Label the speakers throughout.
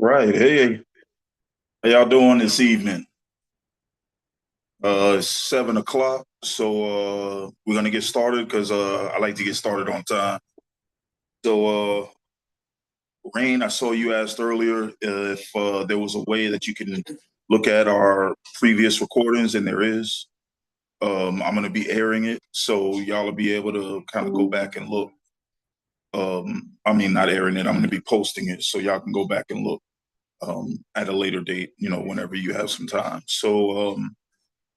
Speaker 1: Right. Hey, how y'all doing this evening? It's 7 o'clock, so we're gonna get started because I like to get started on time. So, Rain, I saw you asked earlier if there was a way that you can look at our previous recordings, and there is. I'm gonna be airing it, so y'all will be able to kind of go back and look. I mean, not airing it. I'm gonna be posting it, so y'all can go back and look at a later date. Whenever you have some time. So.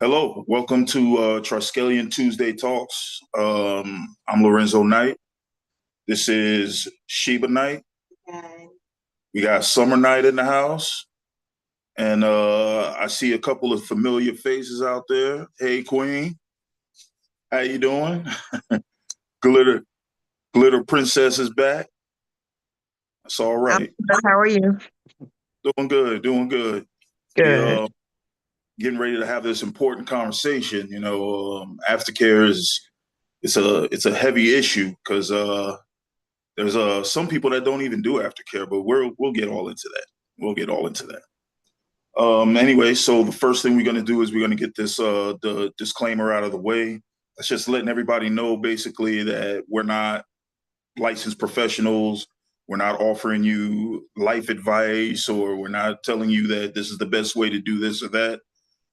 Speaker 1: Hello, welcome to Triskelion Tuesday Talks. I'm Lorenzo Knight. This is Sheba Knight. Hi. We got Summer Knight in the house, and I see a couple of familiar faces out there. Hey, Queen, how you doing? Glitter, Glitter Princess is back. That's all right.
Speaker 2: How are you?
Speaker 1: Doing good, doing good.
Speaker 2: Good.
Speaker 1: Getting ready to have this important conversation. Aftercare is it's a heavy issue because there's some people that don't even do aftercare, but we'll get all into that. We'll get all into that. Anyway, so the first thing we're going to do is we're going to get this the disclaimer out of the way. That's just letting everybody know basically that we're not licensed professionals. We're not offering you life advice, or we're not telling you that this is the best way to do this or that.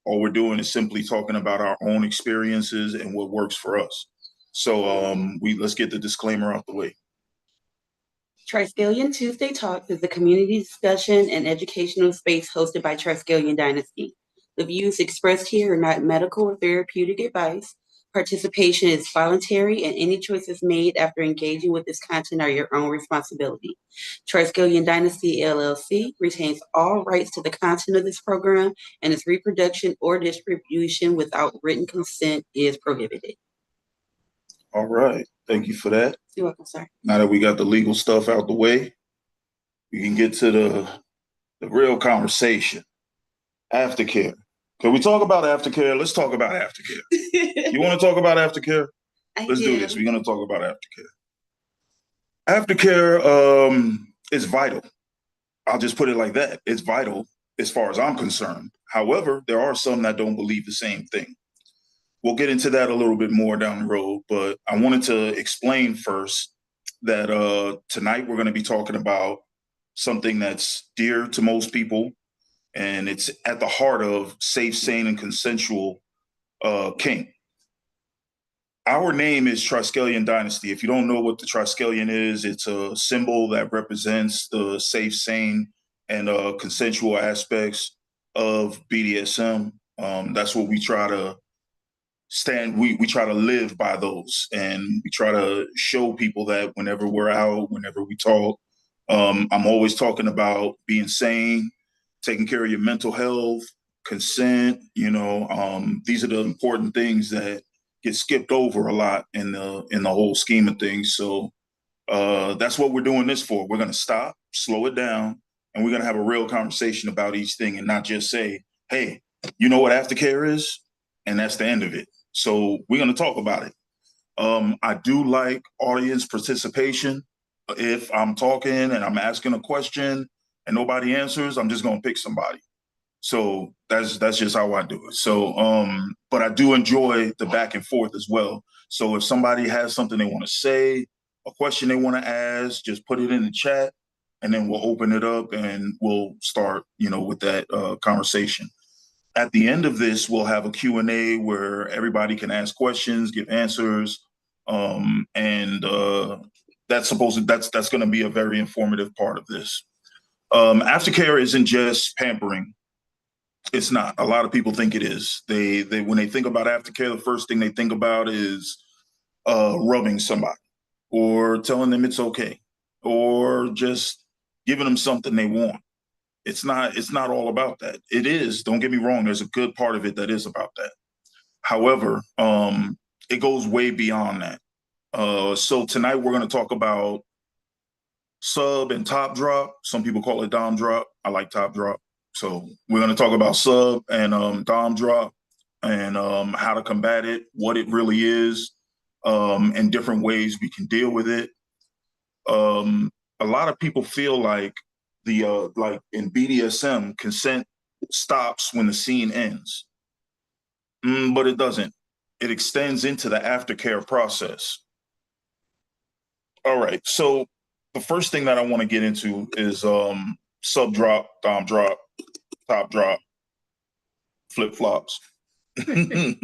Speaker 1: All we're doing is simply talking about our own experiences and what works for us. So let's get the disclaimer out the way.
Speaker 3: Triskelion Tuesday Talks is a community discussion and educational space hosted by Triskelion Dynasty. The views expressed here are not medical or therapeutic advice. Participation is voluntary, and any choices made after engaging with this content are your own responsibility. Triskelion Dynasty LLC retains all rights to the content of this program, and its reproduction or distribution without written consent is prohibited.
Speaker 1: All right. Thank you for that.
Speaker 3: You're welcome, sir.
Speaker 1: Now that we got the legal stuff out the way, we can get to the real conversation. Aftercare. Can we talk about aftercare? Let's talk about aftercare. You want to talk about aftercare? Let's do this. We're going to talk about aftercare. Aftercare is vital. I'll just put it like that. It's vital as far as I'm concerned. However, there are some that don't believe the same thing. We'll get into that a little bit more down the road, but I wanted to explain first that tonight we're going to be talking about something that's dear to most people, and it's at the heart of safe, sane, and consensual king. Our name is Triskelion Dynasty. If you don't know what the Triskelion is, it's a symbol that represents the safe, sane, and consensual aspects of BDSM. That's what we try to we try to live by those, and we try to show people that whenever we're out, whenever we talk. I'm always talking about being sane, taking care of your mental health, consent. These are the important things that get skipped over a lot in the whole scheme of things. So that's what we're doing this for. We're going to stop, slow it down, and we're going to have a real conversation about each thing, and not just say, hey, you know what aftercare is? And that's the end of it. So we're going to talk about it. I do like audience participation. If I'm talking and I'm asking a question and nobody answers, I'm just going to pick somebody. So that's just how I do it. So, but I do enjoy the back and forth as well. So if somebody has something they want to say, a question they want to ask, just put it in the chat, and then we'll open it up and we'll start, with that conversation. At the end of this, we'll have a Q&A where everybody can ask questions, give answers, and that's going to be a very informative part of this. Aftercare isn't just pampering. It's not. A lot of people think it is. They when they think about aftercare, the first thing they think about is rubbing somebody, or telling them it's okay, or just giving them something they want. It's not all about that. It is, don't get me wrong, there's a good part of it that is about that. However, it goes way beyond that. So tonight we're going to talk about sub and top drop. Some people call it dom drop. I like top drop. So we're going to talk about sub and dom drop, and how to combat it, what it really is, and different ways we can deal with it. A lot of people feel like like in BDSM, consent stops when the scene ends. But it doesn't. It extends into the aftercare process. All right. So the first thing that I want to get into is sub drop, dom drop, top drop, flip flops. And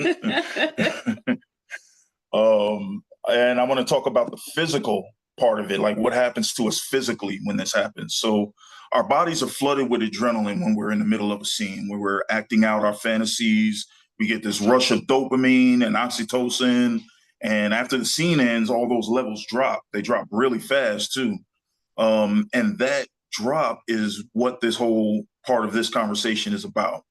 Speaker 1: I want to talk about the physical part of it, like what happens to us physically when this happens. So our bodies are flooded with adrenaline when we're in the middle of a scene, where we're acting out our fantasies. We get this rush of dopamine and oxytocin. And after the scene ends, all those levels drop. They drop really fast too. And that drop is what this whole part of this conversation is about.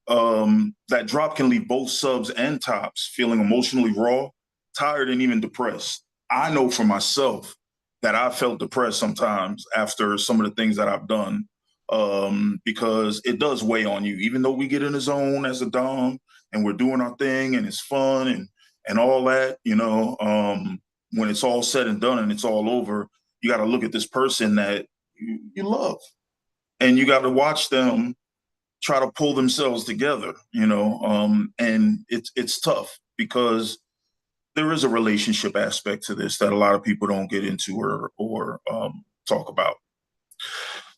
Speaker 1: That drop can leave both subs and tops feeling emotionally raw, tired, and even depressed. I know for myself that I felt depressed sometimes after some of the things that I've done, because it does weigh on you. Even though we get in the zone as a dom and we're doing our thing and it's fun and all that, when it's all said and done and it's all over, you got to look at this person that you love, and you got to watch them try to pull themselves together, and it's tough because there is a relationship aspect to this that a lot of people don't get into or talk about.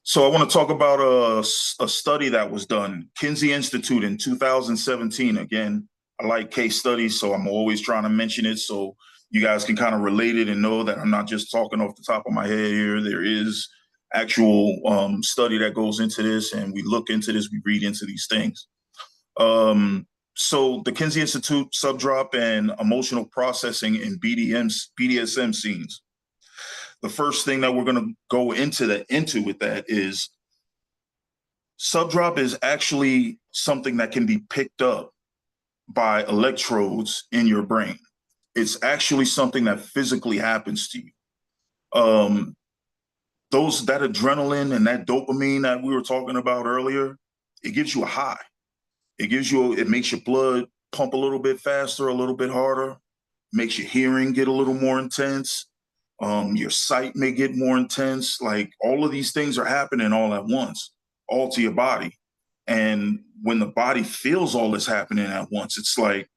Speaker 1: So I want to talk about a study that was done, Kinsey Institute in 2017. Again, I like case studies, so I'm always trying to mention it so you guys can kind of relate it and know that I'm not just talking off the top of my head here. There is actual study that goes into this, and we look into this, we read into these things. So the Kinsey Institute, subdrop and emotional processing in BDSM scenes. The first thing that we're going to go into with that is subdrop is actually something that can be picked up by electrodes in your brain. It's actually something that physically happens to you. That adrenaline and that dopamine that we were talking about earlier, it gives you a high. It makes your blood pump a little bit faster, a little bit harder, makes your hearing get a little more intense. Your sight may get more intense. Like all of these things are happening all at once, all to your body. And when the body feels all this happening at once, it's like,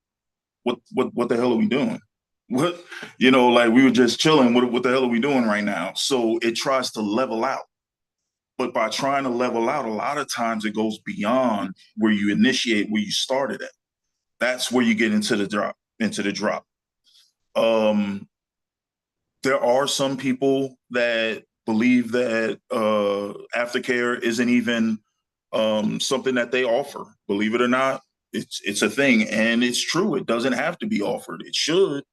Speaker 1: what the hell are we doing? What, like we were just chilling. What the hell are we doing right now? So it tries to level out. But by trying to level out, a lot of times it goes beyond where you initiate, where you started at. That's where you get into the drop. There are some people that believe that aftercare isn't even something that they offer. Believe it or not, it's a thing, and it's true. It doesn't have to be offered. It should,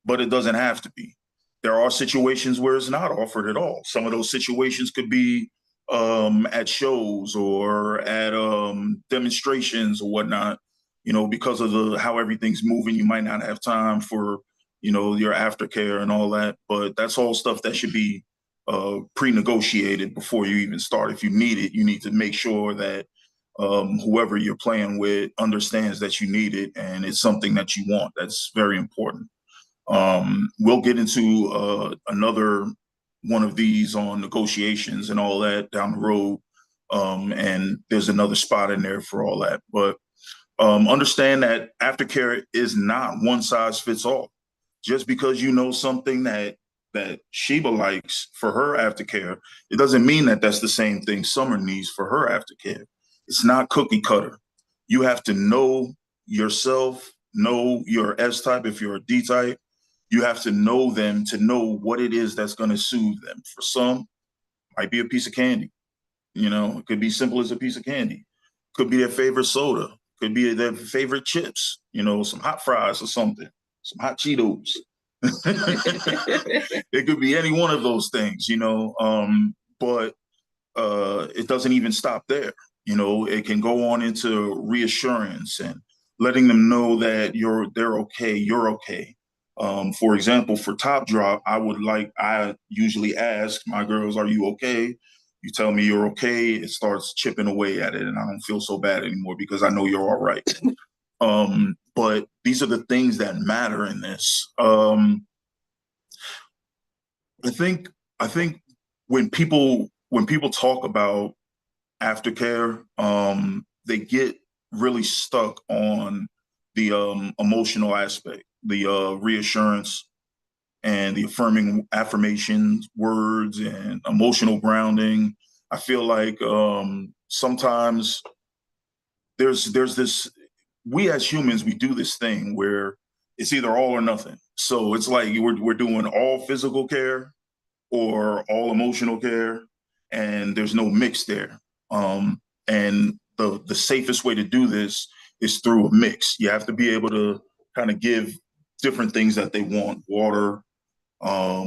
Speaker 1: but it doesn't have to be. There are situations where it's not offered at all. Some of those situations could be at shows or at demonstrations or whatnot. Because of how everything's moving, you might not have time for your aftercare and all that. But that's all stuff that should be pre-negotiated before you even start. If you need it, you need to make sure that whoever you're playing with understands that you need it and it's something that you want. That's very important. We'll get into another one of these on negotiations and all that down the road. And there's another spot in there for all that. But understand that aftercare is not one size fits all. Just because you know something that Sheba likes for her aftercare, it doesn't mean that that's the same thing Summer needs for her aftercare. It's not cookie cutter. You have to know yourself, know your S type if you're a D type. You have to know them to know what it is that's going to soothe them. For some, might be a piece of candy. It could be simple as a piece of candy. Could be their favorite soda. Could be their favorite chips. Some hot fries or something. Some hot Cheetos. It could be any one of those things. But it doesn't even stop there. It can go on into reassurance and letting them know that they're okay. You're okay. For example, for top drop, I usually ask my girls, are you okay? You tell me you're okay. It starts chipping away at it. And I don't feel so bad anymore because I know you're all right. But these are the things that matter in this. I think when people when people talk about aftercare, they get really stuck on the emotional aspect, the reassurance and the affirmations, words, and emotional grounding. I feel like sometimes there's this, we as humans, we do this thing where it's either all or nothing. So it's like we're doing all physical care or all emotional care, and there's no mix there. And the safest way to do this is through a mix. You have to be able to kind of give different things that they want: water, a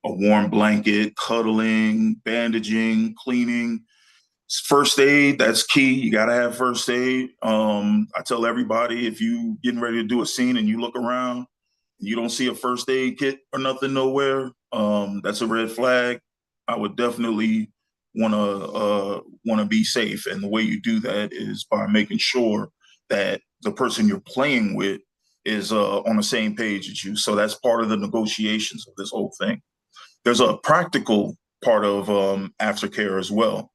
Speaker 1: warm blanket, cuddling, bandaging, cleaning. First aid, that's key. You got to have first aid. I tell everybody, if you getting ready to do a scene and you look around, you don't see a first aid kit or nothing nowhere, that's a red flag. I would definitely want to be safe, and the way you do that is by making sure that the person you're playing with is on the same page as you. So that's part of the negotiations of this whole thing. There's a practical part of aftercare as well.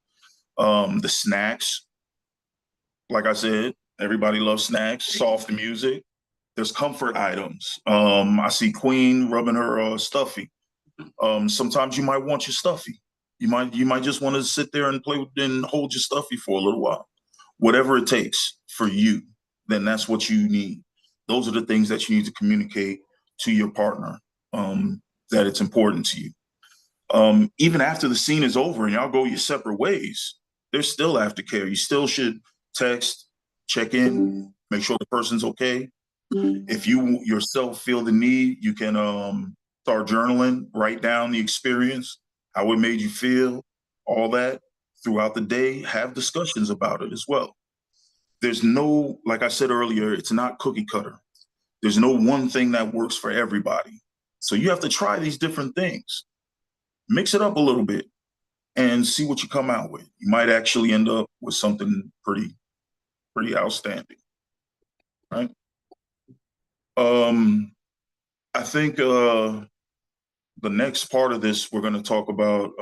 Speaker 1: The snacks, like I said, everybody loves snacks, soft music. There's comfort items. I see Queen rubbing her stuffy. Sometimes you might want your stuffy. You might just want to sit there and play with and hold your stuffy for a little while. Whatever it takes for you, then that's what you need. Those are the things that you need to communicate to your partner, that it's important to you. Even after the scene is over and y'all go your separate ways, there's still aftercare. You still should text, check in, make sure the person's okay. If you yourself feel the need, you can start journaling, write down the experience, how it made you feel, all that throughout the day. Have discussions about it as well. There's no, like I said earlier, it's not cookie cutter. There's no one thing that works for everybody. So you have to try these different things, mix it up a little bit, and see what you come out with. You might actually end up with something pretty outstanding, right? I think the next part of this we're going to talk about.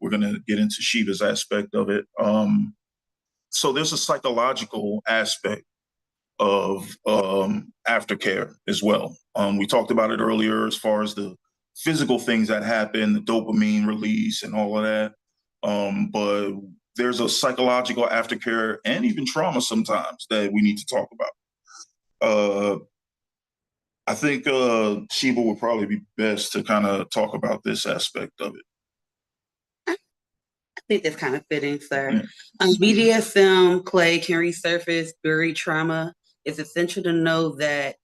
Speaker 1: We're going to get into Shiva's aspect of it. So there's a psychological aspect of aftercare as well. We talked about it earlier as far as the physical things that happen, the dopamine release and all of that. But there's a psychological aftercare and even trauma sometimes that we need to talk about. I think Shiva would probably be best to kind of talk about this aspect of it.
Speaker 3: I think that's kind of fitting, sir.
Speaker 1: Yeah.
Speaker 3: BDSM play can resurface buried trauma. It's essential to know that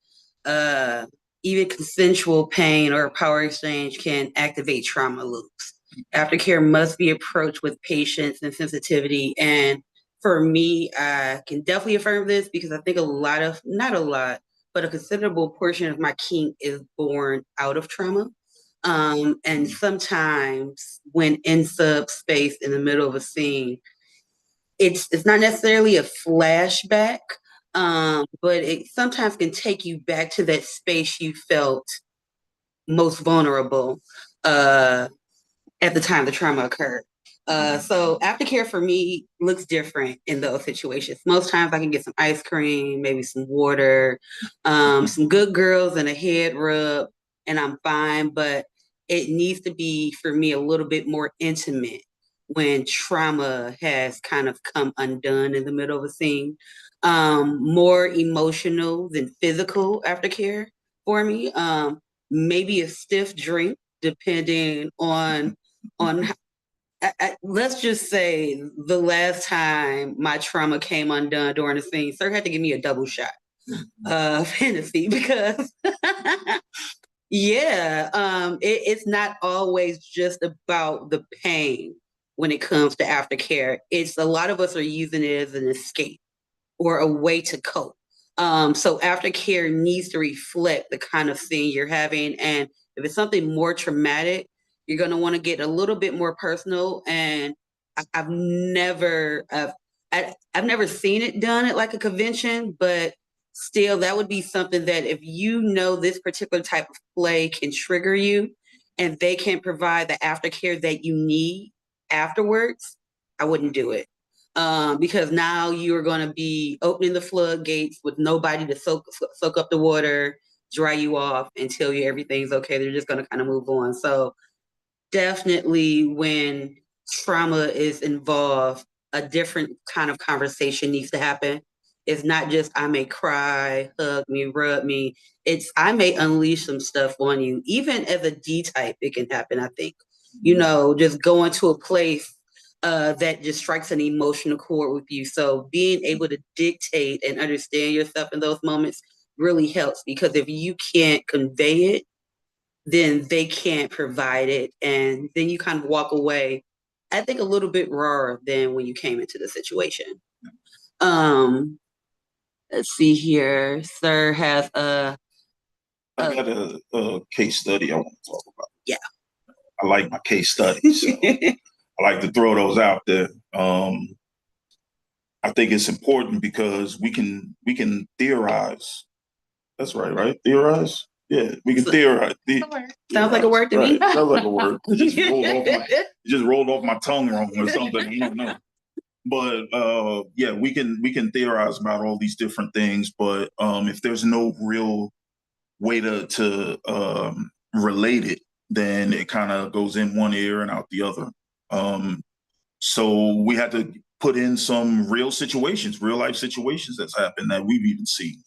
Speaker 3: even consensual pain or power exchange can activate trauma loops. Aftercare must be approached with patience and sensitivity. And for me, I can definitely affirm this because I think not a lot, but a considerable portion of my kink is born out of trauma. And sometimes when in subspace in the middle of a scene, it's not necessarily a flashback, but it sometimes can take you back to that space you felt most vulnerable at the time the trauma occurred. So aftercare for me looks different in those situations. Most times I can get some ice cream, maybe some water, some good girls and a head rub, and I'm fine. But it needs to be for me a little bit more intimate when trauma has kind of come undone in the middle of a scene. More emotional than physical aftercare for me. Maybe a stiff drink, depending on let's just say the last time my trauma came undone during the scene, sir had to give me a double shot of Hennessy because yeah, it's not always just about the pain when it comes to aftercare. It's a lot of us are using it as an escape or a way to cope. So aftercare needs to reflect the kind of scene you're having. And if it's something more traumatic, you're going to want to get a little bit more personal. And I've never, I've never seen it done at like a convention, but still, that would be something that if you know this particular type of play can trigger you, and they can provide the aftercare that you need afterwards, I wouldn't do it. Because now you're going to be opening the floodgates with nobody to soak up the water, dry you off, and tell you everything's okay. They're just going to kind of move on. So definitely when trauma is involved, a different kind of conversation needs to happen. It's not just I may cry, hug me, rub me. It's I may unleash some stuff on you. Even as a D type, it can happen, I think. Just going to a place that just strikes an emotional chord with you. So being able to dictate and understand yourself in those moments really helps, because if you can't convey it, then they can't provide it. And then you kind of walk away, I think, a little bit rawer than when you came into the situation. Let's see here. Sir has
Speaker 1: I got a case study I want to talk about.
Speaker 3: Yeah.
Speaker 1: I like my case studies. So I like to throw those out there. I think it's important because we can theorize. That's right? Theorize? Yeah, we can theorize.
Speaker 3: Sounds like a word to me.
Speaker 1: Sounds like a word. It just rolled off my tongue wrong or something. I don't know. But yeah, we can theorize about all these different things. But if there's no real way to relate it, then it kind of goes in one ear and out the other. So we had to put in some real life situations that's happened that we've even seen.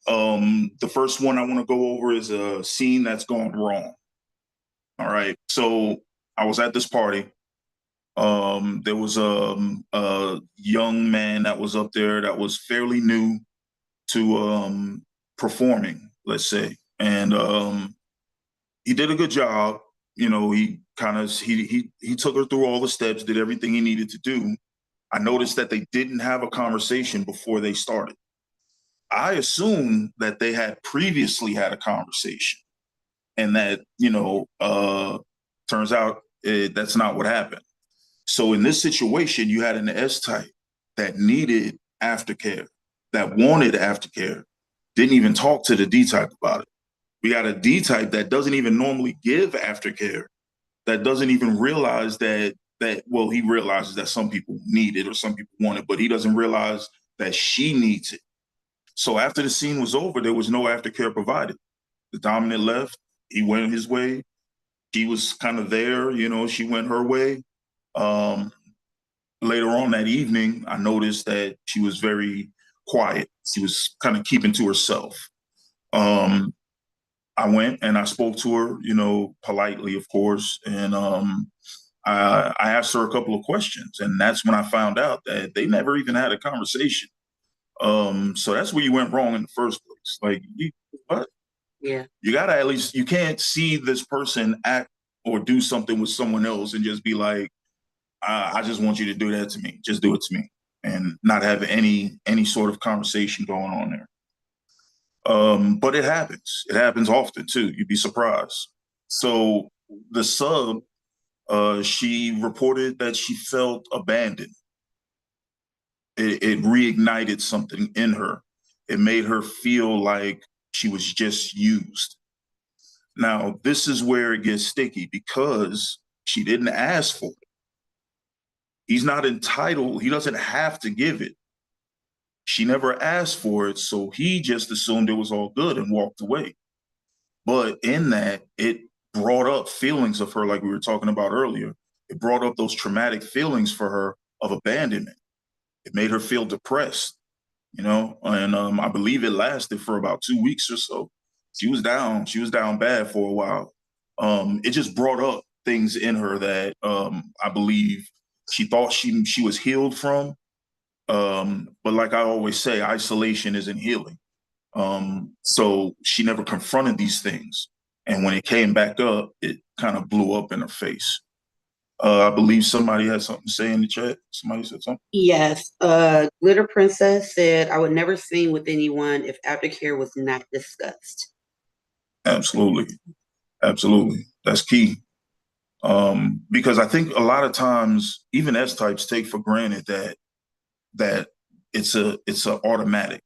Speaker 1: The first one I want to go over is a scene that's gone wrong. All right. So I was at this party. There was a young man that was up there that was fairly new to performing, let's say. And he did a good job. He kind of he took her through all the steps, did everything he needed to do. I noticed that they didn't have a conversation before they started. I assumed that they had previously had a conversation, and that turns out that's not what happened. So in this situation, you had an S type that needed aftercare, that wanted aftercare, didn't even talk to the D type about it. We got a D type that doesn't even normally give aftercare, that doesn't even realize well, he realizes that some people need it or some people want it, but he doesn't realize that she needs it. So after the scene was over, there was no aftercare provided. The dominant left, he went his way. She was kind of there, she went her way. Later on that evening, I noticed that she was very quiet. She was kind of keeping to herself. I went and I spoke to her, politely, of course, and I asked her a couple of questions, and that's when I found out that they never even had a conversation. So that's where you went wrong in the first place. Like, what?
Speaker 3: Yeah.
Speaker 1: You gotta at least, you can't see this person act or do something with someone else and just be like, I just want you to do that to me. Just do it to me, and not have any sort of conversation going on there. But it happens. It happens often too. You'd be surprised. So the sub, she reported that she felt abandoned. It reignited something in her. It made her feel like she was just used. Now, this is where it gets sticky because she didn't ask for it. He's not entitled. He doesn't have to give it. She never asked for it, so he just assumed it was all good and walked away. But in that, it brought up feelings of her, like we were talking about earlier. It brought up those traumatic feelings for her of abandonment. It made her feel depressed, and I believe it lasted for about 2 weeks or so. She was down. She was down bad for a while. It just brought up things in her that I believe she thought she was healed from. But like I always say, isolation isn't healing. So she never confronted these things. And when it came back up, it kind of blew up in her face. I believe somebody had something to say in the chat. Somebody said something.
Speaker 3: Yes. Glitter Princess said, I would never sing with anyone if aftercare was not discussed.
Speaker 1: Absolutely. Absolutely. That's key. Because I think a lot of times, even S types take for granted that it's a automatic,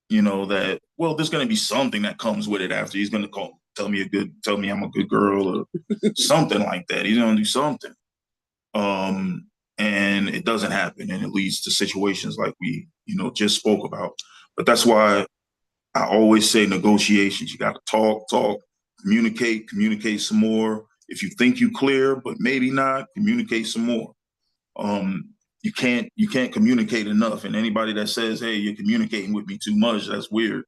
Speaker 1: that, well, there's going to be something that comes with it after. He's going to tell me I'm a good girl or something like that. He's going to do something. And it doesn't happen, and it leads to situations like we, just spoke about. But that's why I always say negotiations. You got to talk, communicate some more. If you think you clear, but maybe not, communicate some more. You can't communicate enough. And anybody that says, "Hey, you're communicating with me too much," that's weird.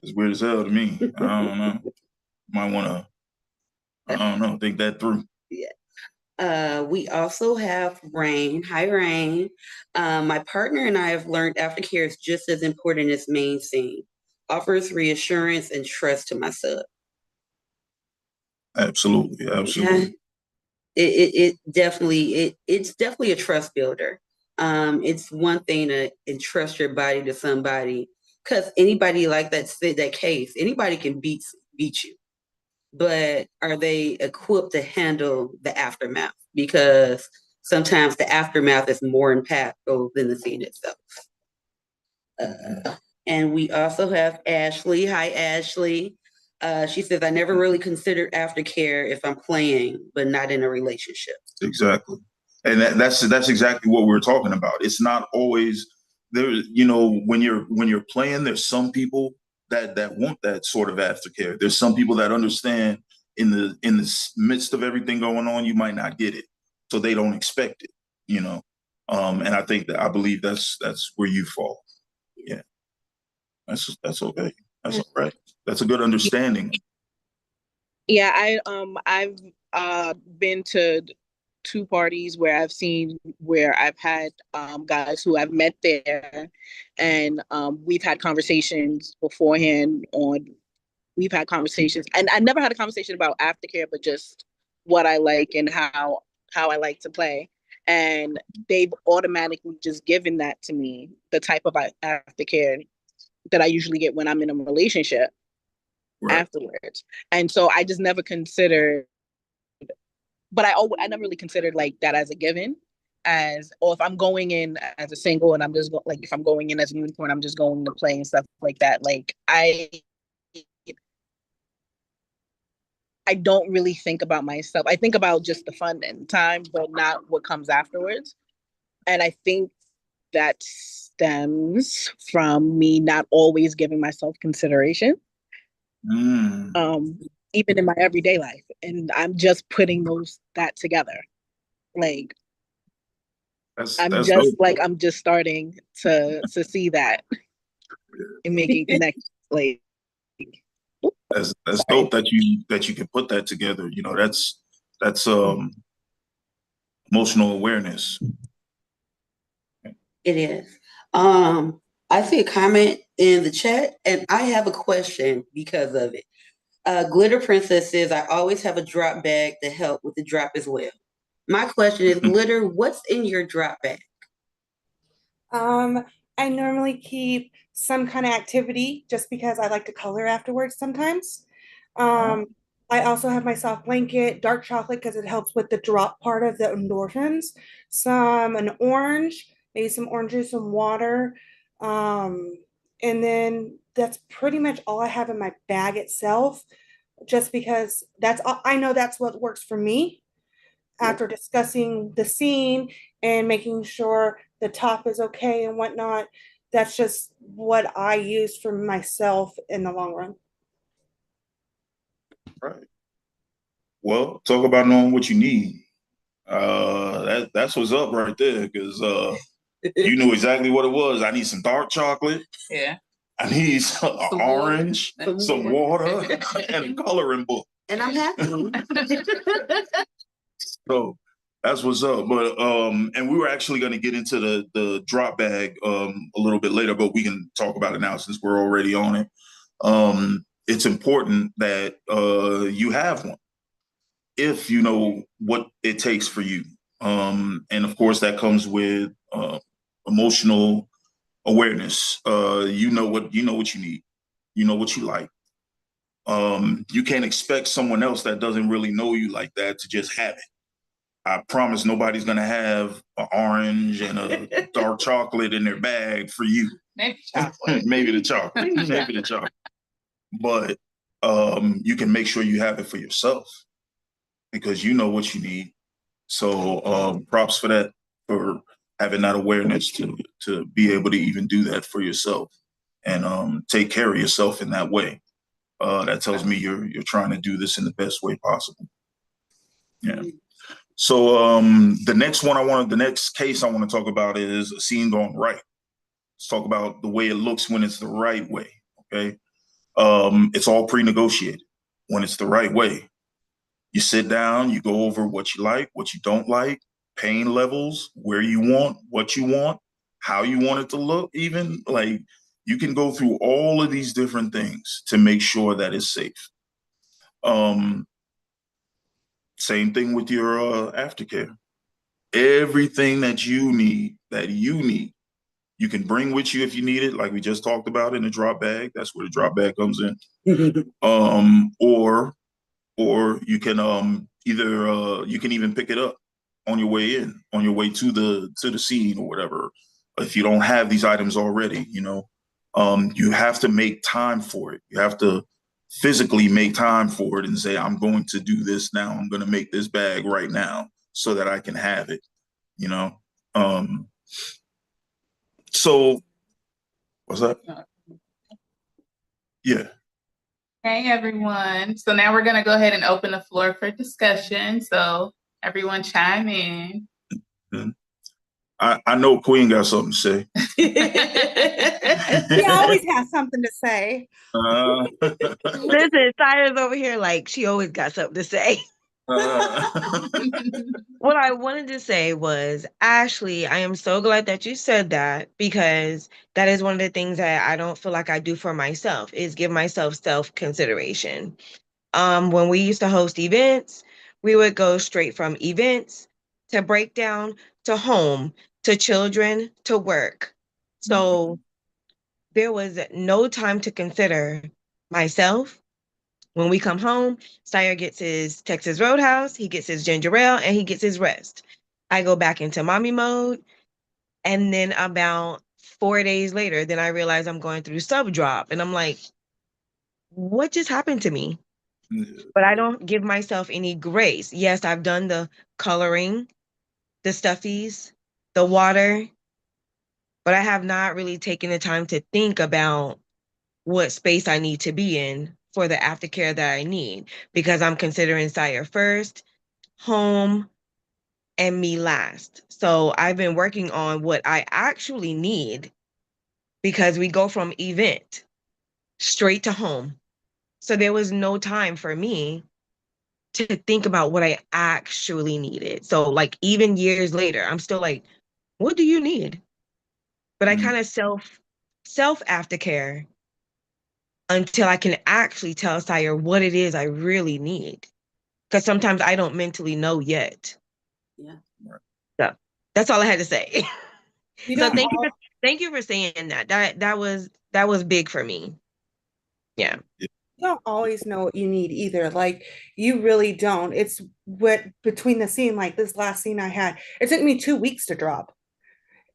Speaker 1: It's weird as hell to me. I don't know. Might want to, I don't know, think that through.
Speaker 3: Yeah. We also have Rain. Hi, Rain. My partner and I have learned aftercare is just as important as main scene. Offers reassurance and trust to my sub.
Speaker 1: Absolutely.
Speaker 3: Yeah, it's definitely a trust builder. It's one thing to entrust your body to somebody, because anybody like that case, anybody can beat you, but are they equipped to handle the aftermath? Because sometimes the aftermath is more impactful than the scene itself. And we also have Ashley. Hi, Ashley. She says, I never really considered aftercare if I'm playing, but not in a relationship.
Speaker 1: Exactly. And that's exactly what we're talking about. It's not always there, when you're playing, there's some people that want that sort of aftercare. There's some people that understand in the midst of everything going on, you might not get it. So they don't expect it, you know. And I believe that's where you fall. Yeah. That's okay. That's all right. That's a good understanding.
Speaker 2: Yeah, I've been to two parties where I've had guys who I've met there, and we've had conversations beforehand on we've had conversations, and I never had a conversation about aftercare, but just what I like and how I like to play. And they've automatically just given that to me, the type of aftercare that I usually get when I'm in a relationship
Speaker 1: Right.
Speaker 2: afterwards. And so I just never considered, but I never really considered like that as a given. Or if I'm going in as a single and I'm just like, if I'm going in as a unicorn, I'm just going to play and stuff like that. Like I don't really think about myself. I think about just the fun and time, but not what comes afterwards. And I think that stems from me not always giving myself consideration, um, even in my everyday life. And I'm just putting that together. Like
Speaker 1: That's dope.
Speaker 2: I'm just starting to see that and making connections. Like
Speaker 1: That's dope that you can put that together. That's emotional awareness.
Speaker 3: It is. I see a comment in the chat, and I have a question because of it. Glitter Princess says, I always have a drop bag to help with the drop as well. My question is, Glitter, what's in your drop bag?
Speaker 4: I normally keep some kind of activity just because I like to color afterwards sometimes. I also have my soft blanket, dark chocolate because it helps with the drop part of the endorphins, an orange, maybe some orange juice, some water. And then that's pretty much all I have in my bag itself, just because I know that's what works for me after discussing the scene and making sure the top is okay and whatnot. That's just what I use for myself in the long run.
Speaker 1: Right. Well, talk about knowing what you need. That's what's up right there, because you knew exactly what it was. I need some dark chocolate.
Speaker 3: Yeah.
Speaker 1: I need some orange, some water, and a coloring book.
Speaker 3: And I'm happy.
Speaker 1: So that's what's up. But and we were actually going to get into the drop bag a little bit later, but we can talk about it now since we're already on it. It's important that you have one if you know what it takes for you. And of course, that comes with emotional awareness. You know what you need. You know what you like. You can't expect someone else that doesn't really know you like that to just have it. I promise nobody's gonna have an orange and a dark chocolate in their bag for you.
Speaker 3: Maybe chocolate.
Speaker 1: Maybe the chocolate. Maybe the chocolate. But you can make sure you have it for yourself because you know what you need. So props for that, for having that awareness to be able to even do that for yourself and take care of yourself in that way. That tells me you're trying to do this in the best way possible. Yeah. So the next case I want to talk about is a scene gone right. Let's talk about the way it looks when it's the right way. Okay. It's all pre-negotiated when it's the right way. You sit down, you go over what you like, what you don't like, pain levels, where you want, what you want, how you want it to look, even like you can go through all of these different things to make sure that it's safe. Same thing with your aftercare. Everything that you need, you can bring with you if you need it, like we just talked about in the drop bag. That's where the drop bag comes in. Or you can either you can even pick it up on your way in, on your way to the scene or whatever. If you don't have these items already, you have to make time for it. You have to physically make time for it and say, I'm going to do this now. I'm going to make this bag right now so that I can have it, you know? So what's that? Yeah.
Speaker 5: Hey everyone. So now we're going to go ahead and open the floor for discussion. So everyone chime in.
Speaker 1: Mm-hmm. I know Queen got something to say.
Speaker 4: He always has something to say.
Speaker 6: Listen, Tyra's over here like she always got something to say. What I wanted to say was, Ashley, I am so glad that you said that, because that is one of the things that I don't feel like I do for myself, is give myself self-consideration. When we used to host events, we would go straight from events to breakdown to home to children to work. So there was no time to consider myself. When we come home, Sire gets his Texas Roadhouse, he gets his ginger ale, and he gets his rest. I go back into mommy mode, and then about 4 days later, then I realize I'm going through sub drop, and I'm like, what just happened to me? But I don't give myself any grace. Yes, I've done the coloring, the stuffies, the water, but I have not really taken the time to think about what space I need to be in for the aftercare that I need, because I'm considering Sire first, home, and me last. So I've been working on what I actually need, because we go from event straight to home. So there was no time for me to think about what I actually needed. So like even years later, I'm still like, what do you need? But I kind of self aftercare until I can actually tell Sire what it is I really need. Because sometimes I don't mentally know yet.
Speaker 3: Yeah.
Speaker 6: So that's all I had to say. So
Speaker 4: Thank
Speaker 6: thank you for saying that. That was big for me. Yeah.
Speaker 4: You don't always know what you need either. Like, you really don't. It's what between the scene, like this last scene I had, it took me 2 weeks to drop.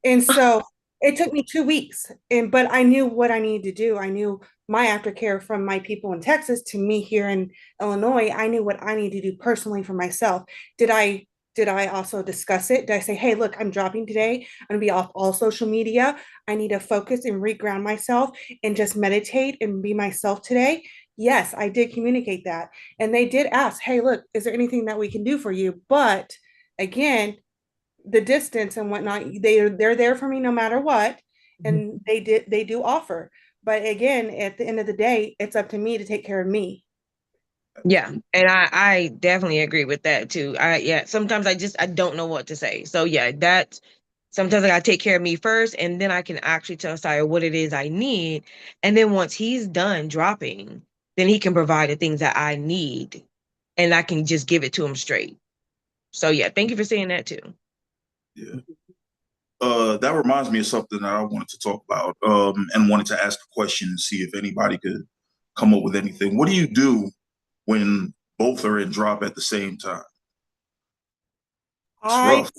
Speaker 4: And so it took me 2 weeks. But I knew what I needed to do. I knew my aftercare from my people in Texas to me here in Illinois. I knew what I needed to do personally for myself. Did I also discuss it? Did I say, hey, look, I'm dropping today. I'm gonna be off all social media. I need to focus and reground myself and just meditate and be myself today. Yes, I did communicate that. And they did ask, hey, look, is there anything that we can do for you? But again, the distance and whatnot, they're there for me no matter what. And they do offer. But again, at the end of the day, it's up to me to take care of me.
Speaker 6: Yeah. And I definitely agree with that too. Sometimes I don't know what to say. So yeah, that sometimes I gotta take care of me first, and then I can actually tell Sire what it is I need. And then once he's done dropping, then he can provide the things that I need, and I can just give it to him straight. So yeah, thank you for saying that too.
Speaker 1: Yeah. That reminds me of something that I wanted to talk about and wanted to ask a question and see if anybody could come up with anything. What do you do when both are in drop at the same time? It's rough.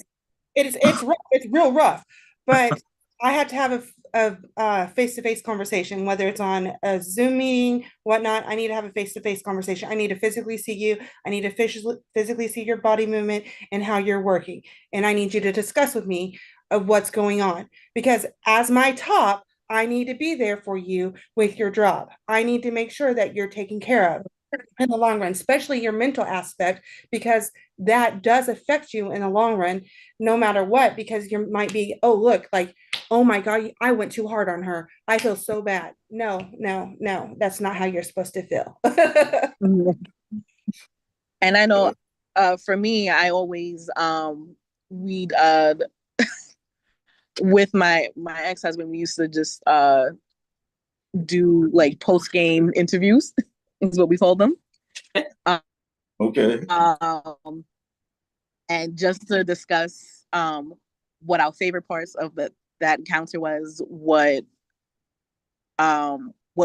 Speaker 4: It's rough. It's real rough. But I had to have a face-to-face conversation, whether it's on a Zoom meeting, whatnot. I need to have a face-to-face conversation. I need to physically see you. I need to physically see your body movement and how you're working. And I need you to discuss with me of what's going on. Because as my top, I need to be there for you with your job. I need to make sure that you're taken care of in the long run, especially your mental aspect, because that does affect you in the long run, no matter what, because you might be, oh, look, like, oh my God, I went too hard on her. I feel so bad. No, no, no, that's not how you're supposed to feel.
Speaker 2: And I know for me, I always read with my ex-husband, we used to just do like post-game interviews, is what we call them.
Speaker 1: Okay.
Speaker 2: And just to discuss what our favorite parts of that encounter was, what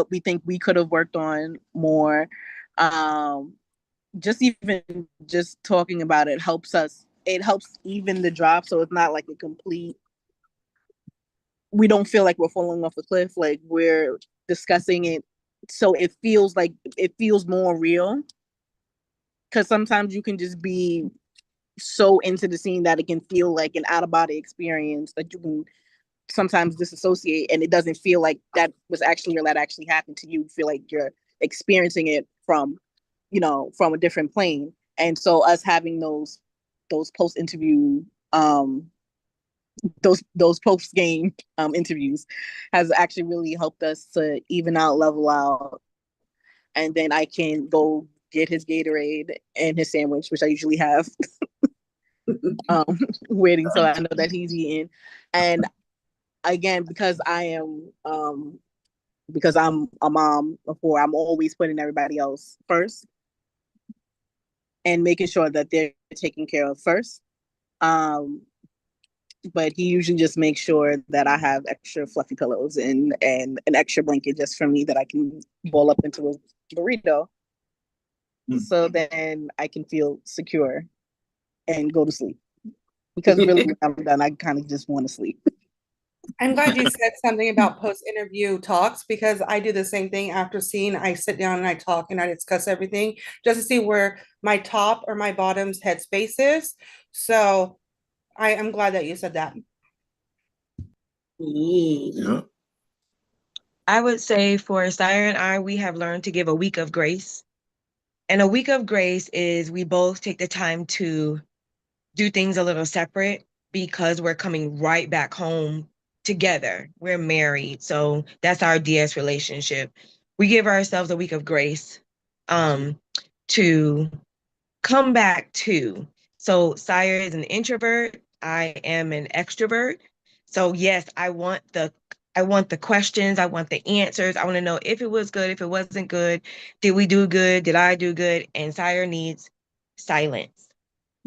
Speaker 2: we think we could have worked on more. Just even just talking about it helps us. It helps even the drop, so it's not like a complete. We don't feel like we're falling off a cliff. Like we're discussing it, so it feels more real. Because sometimes you can just be so into the scene that it can feel like an out of body experience that you can sometimes disassociate, and it doesn't feel like that was actually real, that actually happened to you. You feel like you're experiencing it from a different plane. And so us having those post interview those post game interviews has actually really helped us to even out, level out, and then I can go get his Gatorade and his sandwich, which I usually have waiting, so I know that he's eating. And again, because I'm a mom before, I'm always putting everybody else first and making sure that they're taken care of first. But he usually just makes sure that I have extra fluffy pillows and an extra blanket just for me that I can ball up into a burrito, so then I can feel secure and go to sleep. Because really, when I'm done, I kind of just want to sleep.
Speaker 4: I'm glad you said something about post-interview talks, because I do the same thing after scene. I sit down and I talk and I discuss everything just to see where my top or my bottom's headspace is. So I am glad that you said that.
Speaker 1: Yeah.
Speaker 6: I would say for Sire and I, we have learned to give a week of grace. And a week of grace is we both take the time to do things a little separate because we're coming right back home together. We're married. So that's our DS relationship. We give ourselves a week of grace to come back to. So Sire is an introvert. I am an extrovert. So yes, I want the questions, I want the answers. I want to know if it was good, if it wasn't good, did we do good, did I do good? And Sire needs silence.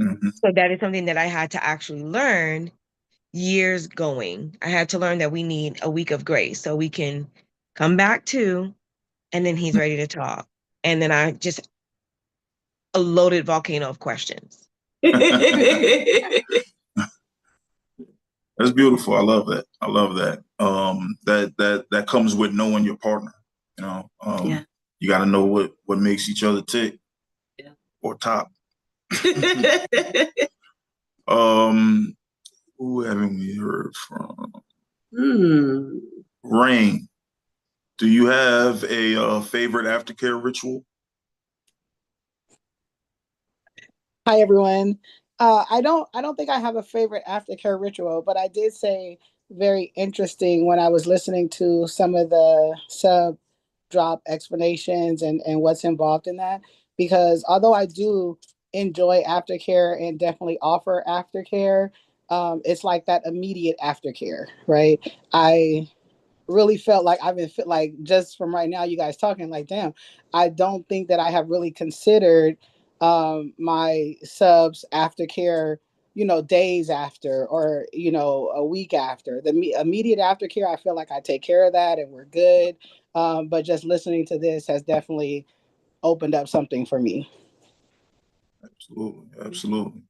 Speaker 1: Mm-hmm.
Speaker 6: So that is something that I had to actually learn years going. I had to learn that we need a week of grace so we can come back to, and then he's ready to talk. And then I just a loaded volcano of questions.
Speaker 1: That's beautiful. I love that. I love that. That comes with knowing your partner. Yeah. You got to know what makes each other tick, yeah, or top. Who haven't we heard from? Rain. Do you have a favorite aftercare ritual?
Speaker 7: Hi everyone. I don't think I have a favorite aftercare ritual, but I did say very interesting when I was listening to some of the sub drop explanations and what's involved in that. Because although I do enjoy aftercare and definitely offer aftercare, it's like that immediate aftercare, right? I really felt like I've been like, just from right now, you guys talking, like, damn, I don't think that I have really considered my subs aftercare, days after, or a week after. The immediate aftercare, I feel like I take care of that and we're good. But just listening to this has definitely opened up something for me.
Speaker 1: Absolutely.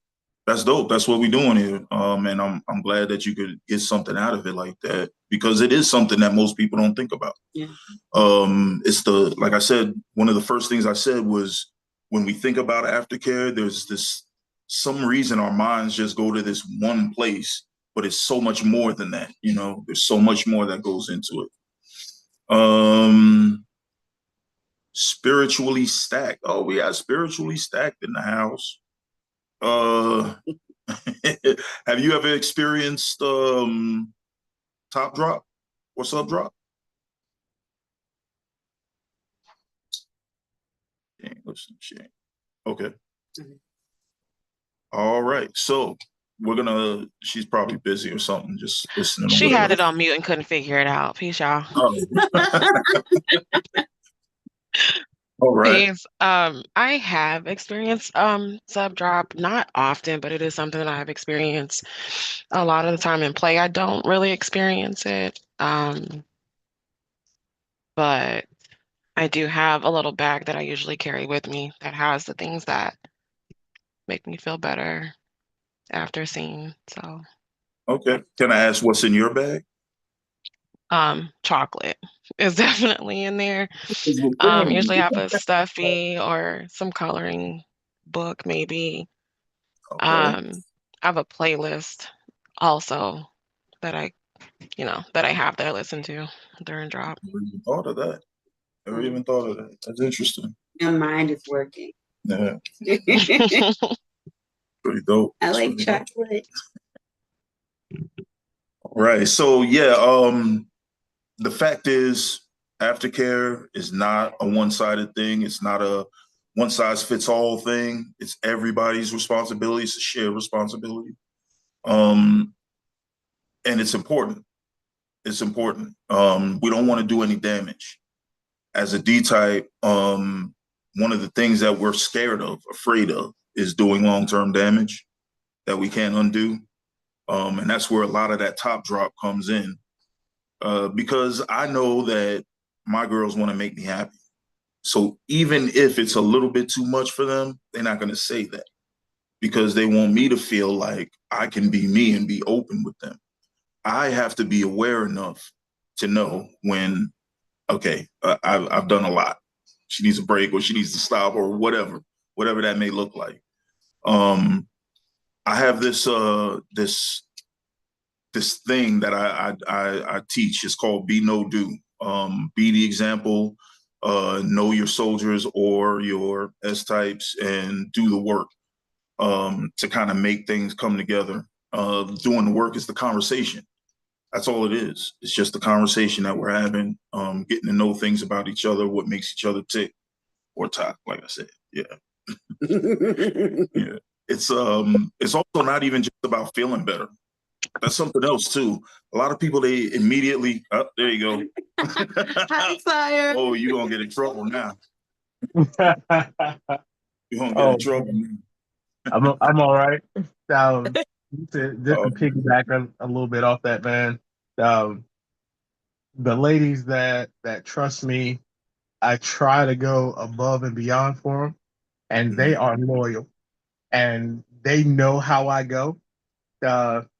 Speaker 1: That's dope. That's what we're doing here. And I'm glad that you could get something out of it like that, because it is something that most people don't think about.
Speaker 3: Yeah.
Speaker 1: It's like I said, one of the first things I said was, when we think about aftercare, there's some reason our minds just go to this one place, but it's so much more than that. There's so much more that goes into it. Spiritually stacked. Oh, we got spiritually stacked in the house. Have you ever experienced top drop or sub drop? Listen, okay. All right. So she's probably busy or something, just listening.
Speaker 6: She had it on mute and couldn't figure it out. Peace, y'all.
Speaker 1: Oh. All right.
Speaker 6: Peace. I have experienced sub drop, not often, but it is something that I have experienced a lot of the time in play. I don't really experience it. But I do have a little bag that I usually carry with me that has the things that make me feel better after seeing. So,
Speaker 1: okay. Can I ask what's in your bag?
Speaker 6: chocolate is definitely in there. Usually have a stuffy or some coloring book, maybe.
Speaker 1: Okay.
Speaker 6: I have a playlist also that I have that I listen to during drop.
Speaker 1: Never even thought of that. Never even thought of that. That's interesting.
Speaker 3: Your mind is working.
Speaker 1: Yeah. Pretty dope.
Speaker 3: I like chocolate.
Speaker 1: Right. So yeah, the fact is, aftercare is not a one-sided thing. It's not a one-size-fits-all thing. It's everybody's responsibility. It's a shared responsibility. And it's important. It's important. We don't want to do any damage. As a D-type, one of the things that we're afraid of, is doing long-term damage that we can't undo. And that's where a lot of that top drop comes in. Because I know that my girls want to make me happy. So even if it's a little bit too much for them, they're not going to say that, because they want me to feel like I can be me and be open with them. I have to be aware enough to know when, okay, I've done a lot. She needs a break, or she needs to stop, or whatever that may look like. I have this thing that I teach. It's called Be No Do. Be the example, know your soldiers or your S-types, and do the work to kind of make things come together. Doing the work is the conversation. That's all it is. It's just the conversation that we're having, getting to know things about each other, what makes each other tick or talk, like I said. Yeah. Yeah. It's also not even just about feeling better. That's something else too. A lot of people, they immediately, oh, there you go.
Speaker 3: Hot fire.
Speaker 1: Oh, you're gonna get in trouble now. You're gonna get in trouble.
Speaker 8: I'm all right. Just to piggyback a little bit off that, man. The ladies that trust me, I try to go above and beyond for them, and they are loyal, and they know how I go.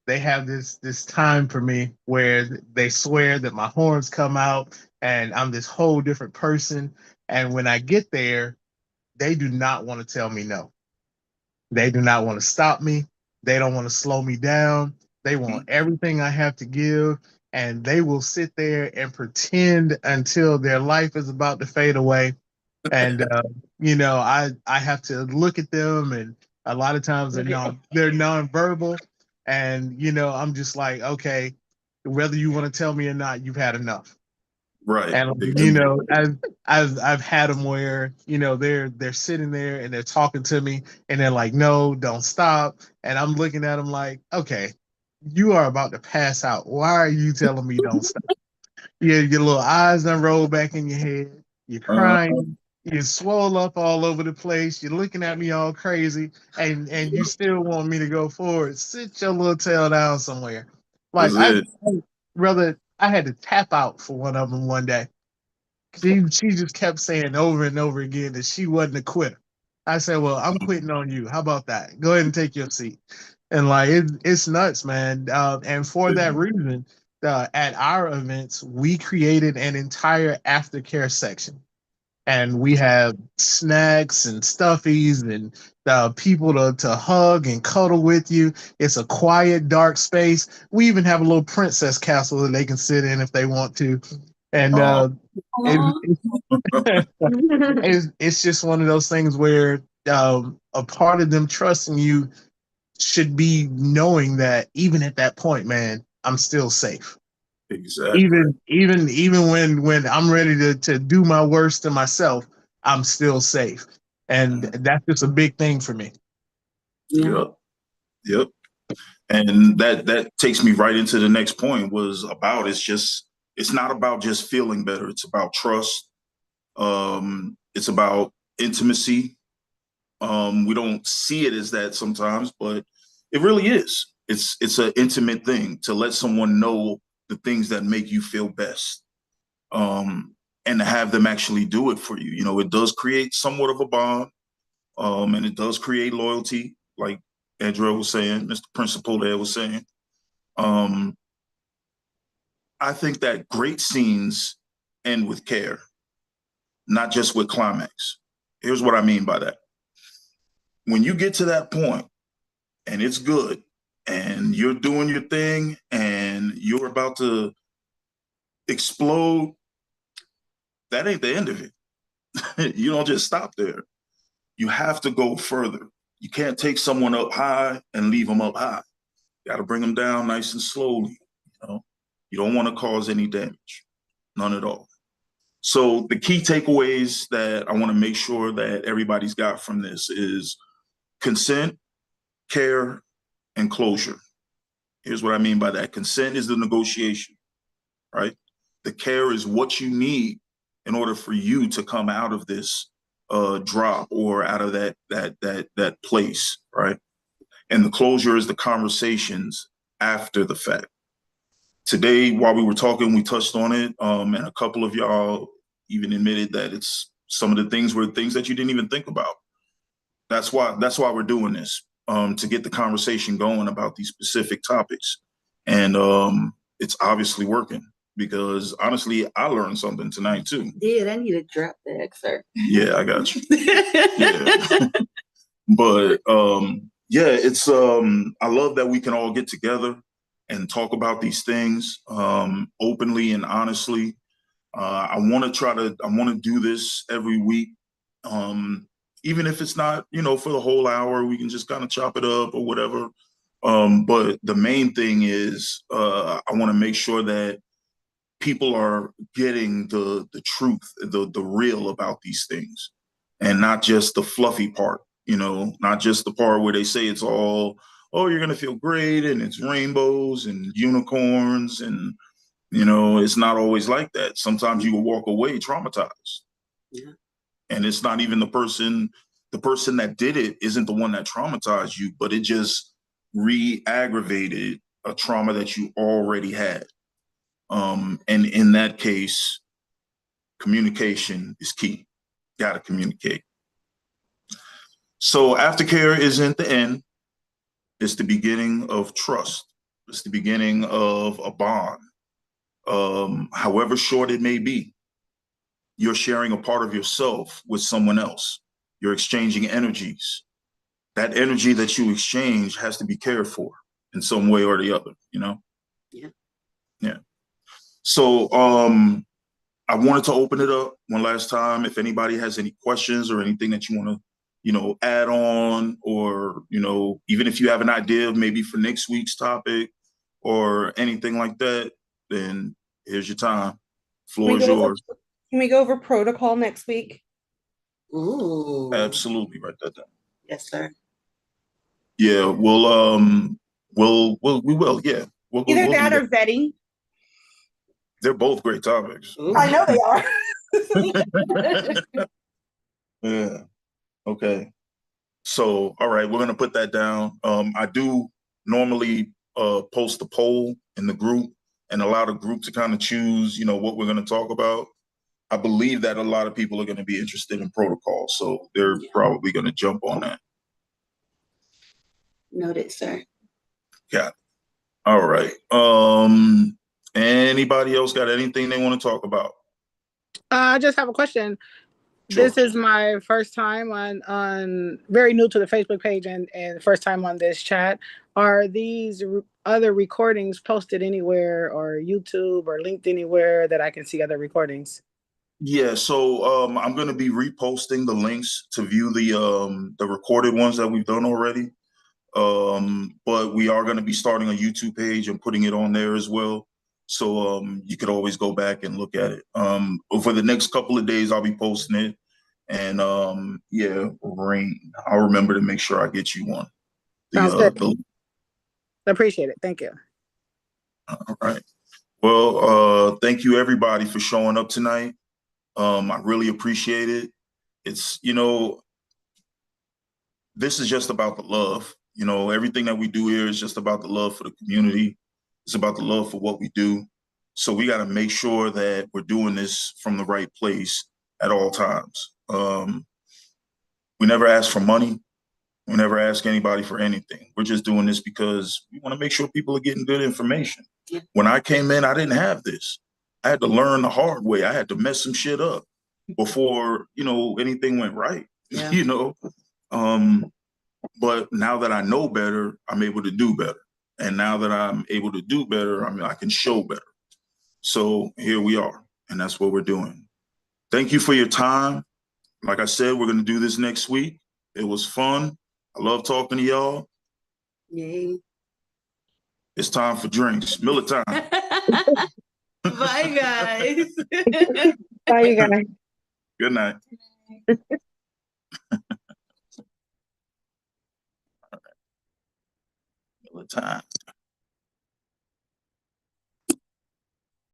Speaker 8: They have this time for me where they swear that my horns come out and I'm this whole different person. And when I get there, they do not want to tell me no. They do not want to stop me. They don't want to slow me down. They want everything I have to give. And they will sit there and pretend until their life is about to fade away. And, I have to look at them, and a lot of times they're nonverbal. And, I'm just like, okay, whether you want to tell me or not, you've had enough.
Speaker 1: Right.
Speaker 8: And I've had them where they're sitting there and they're talking to me and they're like, no, don't stop. And I'm looking at them like, okay, you are about to pass out. Why are you telling me don't stop? Your little eyes done roll back in your head. You're crying. You're swole up all over the place. You're looking at me all crazy, and you still want me to go forward. Sit your little tail down somewhere. Like I had to tap out for one of them one day. She just kept saying over and over again that she wasn't a quitter. I said, well, I'm quitting on you. How about that? Go ahead and take your seat. And like, it's nuts, man. And for that reason, at our events, we created an entire aftercare section. And we have snacks and stuffies and people to hug and cuddle with you. It's a quiet, dark space. We even have a little princess castle that they can sit in if they want to. And it's just one of those things where a part of them trusting you should be knowing that even at that point, man, I'm still safe.
Speaker 1: Exactly.
Speaker 8: Even when I'm ready to do my worst to myself, I'm still safe. And that's just a big thing for me.
Speaker 1: Yep. Yep. And that takes me right into the next point it's not about just feeling better. It's about trust. It's about intimacy. We don't see it as that sometimes, but it really is. It's an intimate thing to let someone know the things that make you feel best. And to have them actually do it for you. You know, it does create somewhat of a bond. And it does create loyalty, like Andrea was saying, Mr. Principal there was saying. I think that great scenes end with care, not just with climax. Here's what I mean by that. When you get to that point and it's good and you're doing your thing and you're about to explode, that ain't the end of it. You don't just stop there. You have to go further. You can't take someone up high and leave them up high. You got to bring them down nice and slowly. You know, you don't want to cause any damage, none at all. So the key takeaways that I want to make sure that everybody's got from this is consent, care, and closure. Here's what I mean by that. Consent is the negotiation, right? The care is what you need in order for you to come out of this drop or out of that place, right? And the closure is the conversations after the fact. Today, while we were talking, we touched on it, and a couple of y'all even admitted that it's some of the things were things that you didn't even think about. That's why we're doing this, to get the conversation going about these specific topics. And it's obviously working because honestly, I learned something tonight too.
Speaker 3: Did I need to drop the excerpt?
Speaker 1: Yeah, I got you. Yeah. But yeah, it's I love that we can all get together and talk about these things openly and honestly. I want to do this every week. Even if it's not, for the whole hour, we can just kind of chop it up or whatever. But the main thing is I want to make sure that people are getting the truth, the real about these things, and not just the fluffy part, not just the part where they say it's all, oh, you're going to feel great and it's rainbows and unicorns. And, it's not always like that. Sometimes you will walk away traumatized.
Speaker 3: Yeah.
Speaker 1: And it's not even the person that did it isn't the one that traumatized you, but it just re-aggravated a trauma that you already had. And in that case, communication is key. Got to communicate. So aftercare isn't the end. It's the beginning of trust. It's the beginning of a bond. However short it may be, you're sharing a part of yourself with someone else. You're exchanging energies. That energy that you exchange has to be cared for in some way or the other,
Speaker 3: Yeah.
Speaker 1: Yeah. So I wanted to open it up one last time. If anybody has any questions or anything that you want to, add on, or, even if you have an idea of maybe for next week's topic or anything like that, then here's your time. Floor is yours.
Speaker 4: Can we go over protocol next week?
Speaker 3: Ooh.
Speaker 1: Absolutely. Write that down.
Speaker 3: Yes, sir.
Speaker 1: Yeah, we will. Yeah.
Speaker 4: Either that or vetting.
Speaker 1: They're both great topics.
Speaker 3: Ooh.
Speaker 4: I know they are.
Speaker 1: Yeah. Okay. So, all right, we're going to put that down. I do normally post a poll in the group and allow the group to kind of choose, what we're going to talk about. I believe that a lot of people are going to be interested in protocol, so they're probably going to jump on that.
Speaker 3: Noted, sir.
Speaker 1: Got it. All right. Anybody else got anything they want to talk about?
Speaker 7: I just have a question.
Speaker 1: Sure.
Speaker 7: This is my first time on very new to the Facebook page and first time on this chat. Are these other recordings posted anywhere or YouTube or linked anywhere that I can see other recordings?
Speaker 1: Yeah, so I'm going to be reposting the links to view the recorded ones that we've done already. But we are going to be starting a YouTube page and putting it on there as well. So you could always go back and look at it. For the next couple of days, I'll be posting it. And yeah, Rain, I'll remember to make sure I get you one.
Speaker 7: Sounds good. Appreciate it. Thank you.
Speaker 1: All right. Well, thank you everybody for showing up tonight. I really appreciate it. It's, this is just about the love. Everything that we do here is just about the love for the community. It's about the love for what we do. So we got to make sure that we're doing this from the right place at all times. We never ask for money. We never ask anybody for anything. We're just doing this because we want to make sure people are getting good information.
Speaker 3: Yeah.
Speaker 1: When I came in, I didn't have this. I had to learn the hard way. I had to mess some shit up before, anything went right.
Speaker 3: Yeah.
Speaker 1: But now that I know better, I'm able to do better. And now that I'm able to do better, I can show better. So here we are, and that's what we're doing. Thank you for your time. Like I said, we're going to do this next week. It was fun. I love talking to y'all.
Speaker 3: Yay.
Speaker 1: It's time for drinks. Miller time.
Speaker 3: Bye, guys.
Speaker 6: Bye, you guys.
Speaker 1: Good night. Miller time.